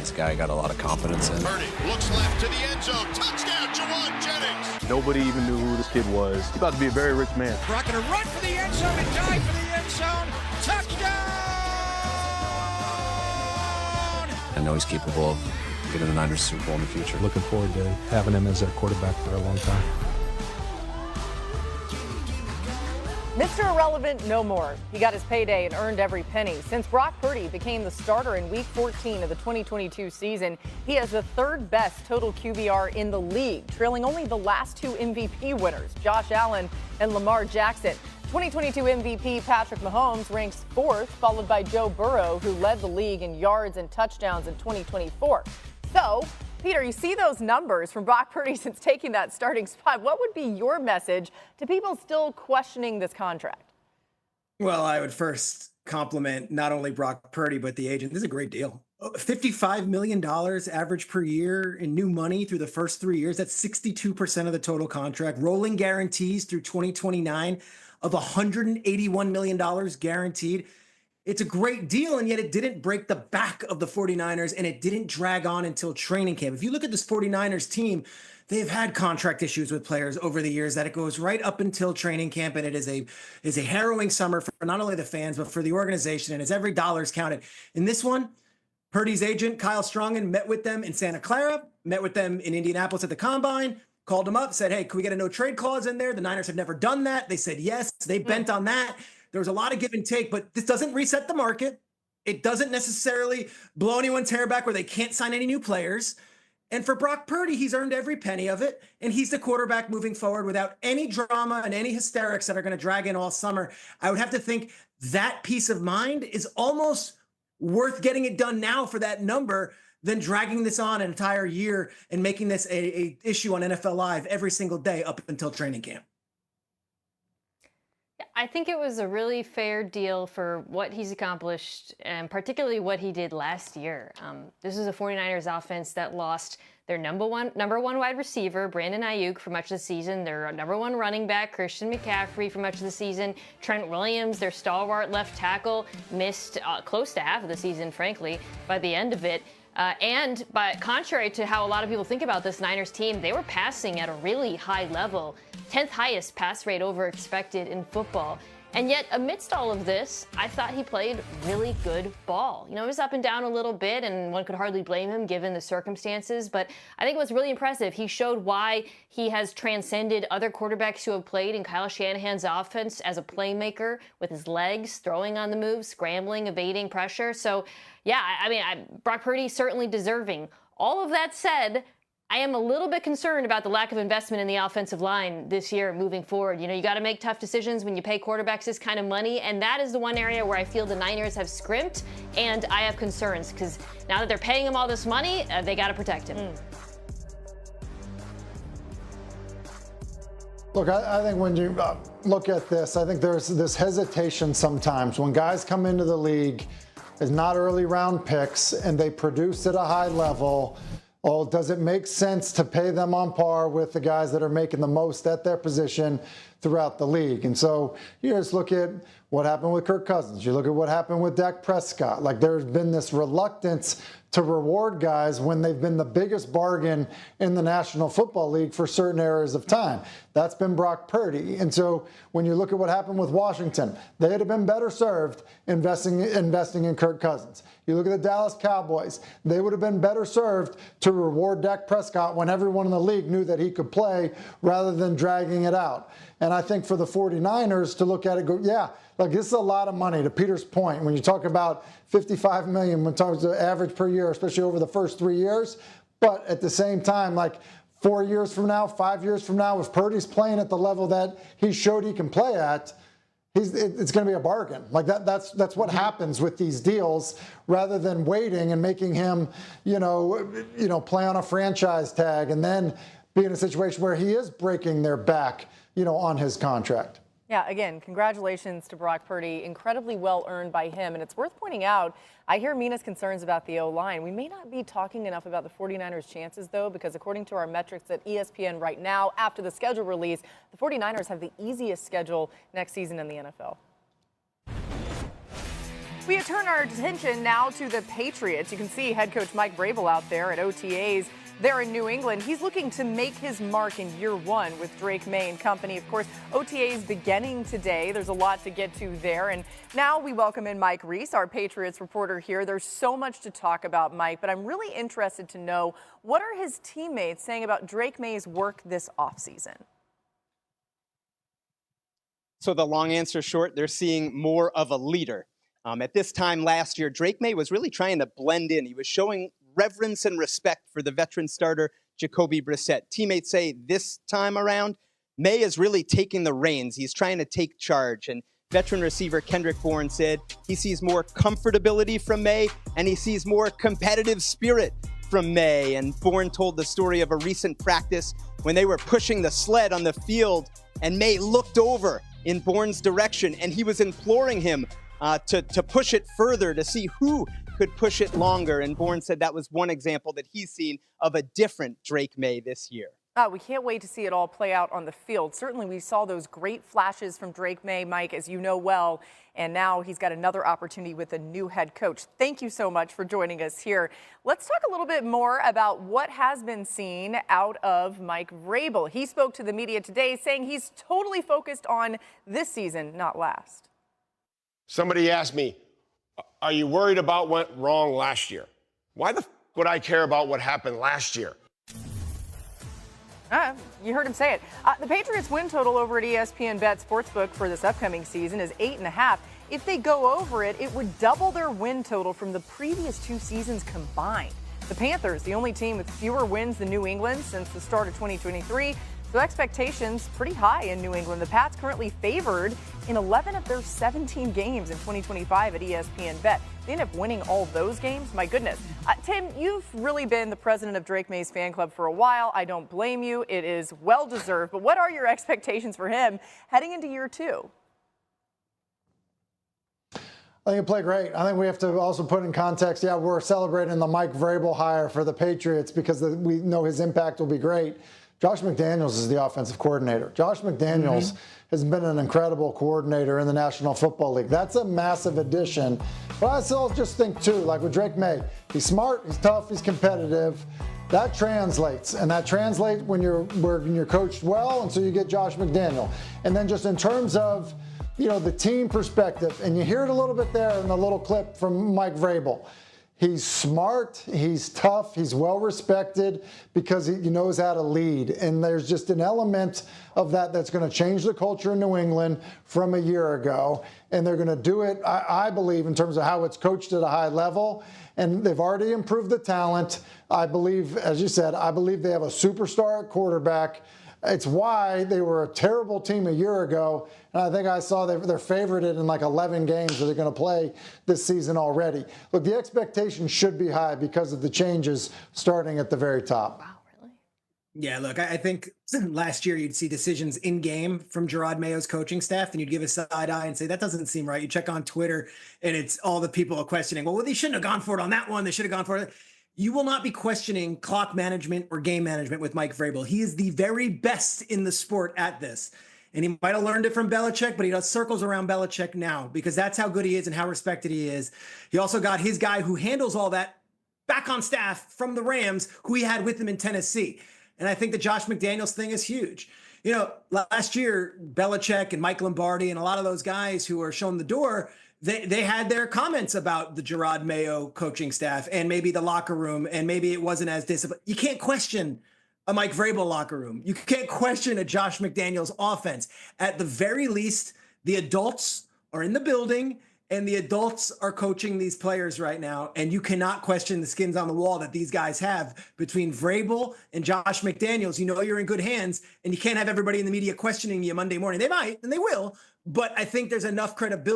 This guy got a lot of confidence in. Purdy looks left to the end zone. Touchdown, Jawan Jennings. Nobody even knew who this kid was. He's about to be a very rich man. Brock gonna run for the end zone and dive for the end zone. Touchdown! I know he's capable of getting the Niners Super Bowl in the future. Looking forward to having him as their quarterback for a long time. Mr. Irrelevant no more. He got his payday and earned every penny. Since Brock Purdy became the starter in Week 14 of the 2022 season, he has the third best total QBR in the league, trailing only the last two MVP winners, Josh Allen and Lamar Jackson. 2022 MVP Patrick Mahomes ranks fourth, followed by Joe Burrow, who led the league in yards and touchdowns in 2024. So, Peter, you see those numbers from Brock Purdy since taking that starting spot. What would be your message to people still questioning this contract? Well, I would first compliment not only Brock Purdy, but the agent. This is a great deal. $55 million average per year in new money through the first 3 years. That's 62% of the total contract. Rolling guarantees through 2029 of $181 million guaranteed. It's a great deal, and yet it didn't break the back of the 49ers, and it didn't drag on until training camp. If you look at this 49ers team, they've had contract issues with players over the years that it goes right up until training camp, and it is a harrowing summer for not only the fans, but for the organization, and as every dollar is counted. In this one, Purdy's agent, Kyle Strongen, met with them in Santa Clara, met with them in Indianapolis at the Combine, called them up, said, hey, can we get a no-trade clause in there? The Niners have never done that. They said yes. They bent on that. There was a lot of give and take, but this doesn't reset the market. It doesn't necessarily blow anyone's hair back where they can't sign any new players. And for Brock Purdy, he's earned every penny of it, and he's the quarterback moving forward without any drama and any hysterics that are going to drag in all summer. I would have to think that peace of mind is almost worth getting it done now for that number than dragging this on an entire year and making this a issue on NFL Live every single day up until training camp. I think it was a really fair deal for what he's accomplished, and particularly what he did last year. This is a 49ers offense that lost their number one wide receiver, Brandon Ayuk, for much of the season. Their number one running back, Christian McCaffrey, for much of the season. Trent Williams, their stalwart left tackle, missed close to half of the season, frankly, by the end of it. But contrary to how a lot of people think about this Niners team, they were passing at a really high level, 10th highest pass rate over expected in football. And yet, amidst all of this, I thought he played really good ball. You know, he was up and down a little bit, and one could hardly blame him given the circumstances. But I think it was really impressive. He showed why he has transcended other quarterbacks who have played in Kyle Shanahan's offense as a playmaker with his legs, throwing on the move, scrambling, evading pressure. So, yeah, Brock Purdy certainly deserving. All of that said, I am a little bit concerned about the lack of investment in the offensive line this year moving forward. You know, you got to make tough decisions when you pay quarterbacks this kind of money, and that is the one area where I feel the Niners have scrimped, and I have concerns because now that they're paying him all this money, they got to protect him. Look, I think when you look at this, I think there's this hesitation sometimes when guys come into the league as not early round picks and they produce at a high level. Oh, does it make sense to pay them on par with the guys that are making the most at their position throughout the league? And so you just look at what happened with Kirk Cousins. You look at what happened with Dak Prescott. Like, there's been this reluctance to reward guys when they've been the biggest bargain in the National Football League for certain areas of time. That's been Brock Purdy. And so when you look at what happened with Washington, they'd have been better served investing in Kirk Cousins. You look at the Dallas Cowboys, they would have been better served to reward Dak Prescott when everyone in the league knew that he could play rather than dragging it out. And I think for the 49ers to look at it, go, yeah, like, this is a lot of money. To Peter's point, when you talk about $55 million, when talking to average per year, especially over the first 3 years, but at the same time, like 4 years from now, 5 years from now, if Purdy's playing at the level that he showed he can play at, it's going to be a bargain. Like, that's what happens with these deals, rather than waiting and making him, play on a franchise tag and then be in a situation where he is breaking their back, on his contract. Yeah, again, congratulations to Brock Purdy. Incredibly well earned by him. And it's worth pointing out, I hear Mina's concerns about the O-line. We may not be talking enough about the 49ers' chances, though, because according to our metrics at ESPN right now, after the schedule release, the 49ers have the easiest schedule next season in the NFL. We turn our attention now to the Patriots. You can see head coach Mike Vrabel out there at OTAs there in New England. He's looking to make his mark in year one with Drake May and company. Of course, OTAs beginning today. There's a lot to get to there. And now we welcome in Mike Reese, our Patriots reporter here. There's so much to talk about, Mike, but I'm really interested to know, what are his teammates saying about Drake May's work this offseason? So the long answer short, they're seeing more of a leader. At this time last year, Drake May was really trying to blend in. He was showing reverence and respect for the veteran starter, Jacoby Brissett. Teammates say this time around, May is really taking the reins. He's trying to take charge. And veteran receiver Kendrick Bourne said he sees more comfortability from May and he sees more competitive spirit from May. And Bourne told the story of a recent practice when they were pushing the sled on the field and May looked over in Bourne's direction and he was imploring him to push it further, to see who could push it longer. And Bourne said that was one example that he's seen of a different Drake May this year. We can't wait to see it all play out on the field. Certainly we saw those great flashes from Drake May, Mike, as you know well, and now he's got another opportunity with a new head coach. Thank you so much for joining us here. Let's talk a little bit more about what has been seen out of Mike Vrabel. He spoke to the media today saying he's totally focused on this season, not last. Somebody asked me, are you worried about what went wrong last year? Why the would I care about what happened last year? You heard him say it. The Patriots' win total over at ESPN Sportsbook for this upcoming season is 8.5. If they go over it, it would double their win total from the previous two seasons combined. The Panthers, the only team with fewer wins than New England since the start of 2023. So expectations pretty high in New England. The Pats currently favored in 11 of their 17 games in 2025 at ESPN Bet. They end up winning all those games. My goodness. Tim, you've really been the president of Drake May's fan club for a while. I don't blame you. It is well deserved. But what are your expectations for him heading into year two? I think it played great. I think we have to also put in context, yeah, we're celebrating the Mike Vrabel hire for the Patriots because we know his impact will be great. Josh McDaniels is the offensive coordinator. Josh McDaniels has been an incredible coordinator in the National Football League. That's a massive addition. But I still just think, too, like with Drake May, he's smart, he's tough, he's competitive. That translates, and that translates when you're coached well, and so you get Josh McDaniel. And then just in terms of, you know, the team perspective, and you hear it a little bit there in the little clip from Mike Vrabel. He's smart, he's tough, he's well respected because he knows how to lead. And there's just an element of that that's going to change the culture in New England from a year ago. And they're going to do it, I believe, in terms of how it's coached at a high level. And they've already improved the talent. I believe, as you said, I believe they have a superstar at quarterback. It's why they were a terrible team a year ago. And I think I saw they're favorited in like 11 games that they're going to play this season already. Look, the expectations should be high because of the changes starting at the very top. Wow, really? Yeah, look, I think last year you'd see decisions in game from Gerard Mayo's coaching staff, and you'd give a side eye and say, that doesn't seem right. You check on Twitter, and it's all the people questioning, well, they shouldn't have gone for it on that one. They should have gone for it. You will not be questioning clock management or game management with Mike Vrabel. He is the very best in the sport at this. And he might have learned it from Belichick, but he does circles around Belichick now because that's how good he is and how respected he is. He also got his guy who handles all that back on staff from the Rams, who he had with him in Tennessee. And I think the Josh McDaniels thing is huge. You know, last year, Belichick and Mike Lombardi and a lot of those guys who are shown the door, they had their comments about the Gerard Mayo coaching staff and maybe the locker room, and maybe it wasn't as disciplined. You can't question a Mike Vrabel locker room. You can't question a Josh McDaniels offense. At the very least, the adults are in the building and the adults are coaching these players right now. And you cannot question the skins on the wall that these guys have between Vrabel and Josh McDaniels. You know you're in good hands, and you can't have everybody in the media questioning you Monday morning. They might, and they will, but I think there's enough credibility